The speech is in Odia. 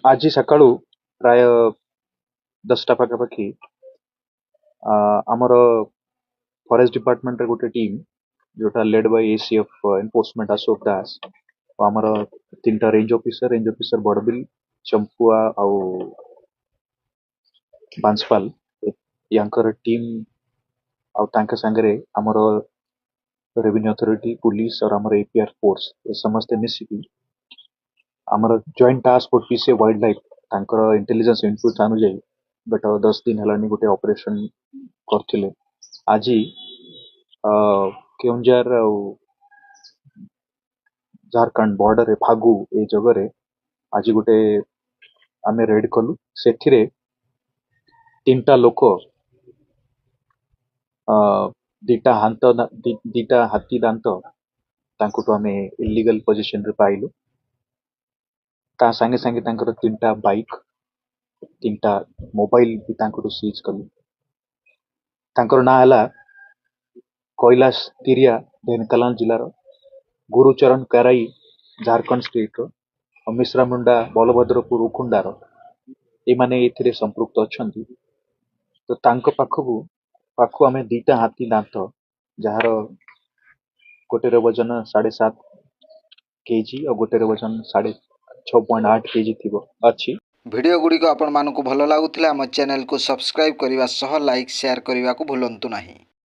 ଆଜି ସକାଳୁ ପ୍ରାୟ 10ଟା ପାଖାପାଖି ଆମର ଫରେଷ୍ଟ ଡିପାର୍ଟମେଣ୍ଟର ଗୋଟେ ଟିମ୍ ଯୋଉଟା lead Bai ACF enforcement Ashok Das ଆଉ ଆମର 3ଟା ରେଞ୍ଜ ଅଫିସର ବଡ଼ବିଲ, ଚମ୍ପୁଆ ଆଉ ବାଂଶପାଲ ୟାଙ୍କର ଟିମ୍ ଆଉ ତାଙ୍କ ସାଙ୍ଗରେ ଆମର रेवेन्यू अथॉरिटी पुलिस और हमारे एपीआर फोर्स ये समस्ते मिसिकी ଆମର joint task force PCA wildlife ତାଙ୍କର ଇଣ୍ଟେଲିଜେନ୍ସ ଇନପୁଟ ଅନୁଯାୟୀ ଗତ 10 ଦିନ ହେଲାଣି ଗୋଟେ ଅପରେସନ କରିଥିଲେ। ଆଜି କେଉଁଝର ଆଉ ଝାରଖଣ୍ଡ ବର୍ଡରରେ ଫାଗୁ ଏ ଜାଗାରେ ଆଜି ଗୋଟେ ଆମେ ରେଡ୍ କଲୁ। ସେଥିରେ 3ଟା ଲୋକ ଦିଟା ହାତୀ ଦାନ୍ତ ତାଙ୍କଠୁ ଆମେ ଇଲିଗାଲ ପୋଜିସନରେ ପାଇଲୁ। ତା ସାଙ୍ଗେ ସାଙ୍ଗେ ତାଙ୍କର 3ଟା ବାଇକ୍ 3ଟା ମୋବାଇଲ ବି ତାଙ୍କଠୁ ସିଜ୍ କଲୁ। ତାଙ୍କର ନାଁ ହେଲା କୈଳାସ ତିରିଆ ଢେଙ୍କାନାଳ ଜିଲ୍ଲାର, ଗୁରୁଚରଣ କାରାଇ ଝାରଖଣ୍ଡ ଷ୍ଟେଟର ଆଉ ମିଶ୍ରା ମୁଣ୍ଡା ବଲଭଦ୍ରପୁର ଉଖୁଣ୍ଡାର ଏମାନେ ଏଥିରେ ସମ୍ପୃକ୍ତ ଅଛନ୍ତି। ତ ତାଙ୍କ ପାଖକୁ ଆମେ 2ଟା ହାତୀ ଦାନ୍ତ ଯାହାର ଗୋଟେର ଓଜନ 7.5 କେଜି ଆଉ ଗୋଟେର ଓଜନ 6.8 କେଜି ଥିବ ଅଛି। ଭିଡ଼ିଓ ଗୁଡ଼ିକ ଆପଣମାନଙ୍କୁ ଭଲ ଲାଗୁଥିଲେ ଆମ ଚ୍ୟାନେଲକୁ ସବସ୍କ୍ରାଇବ୍ କରିବା ସହ ଲାଇକ୍ ସେୟାର କରିବାକୁ ଭୁଲନ୍ତୁ ନାହିଁ।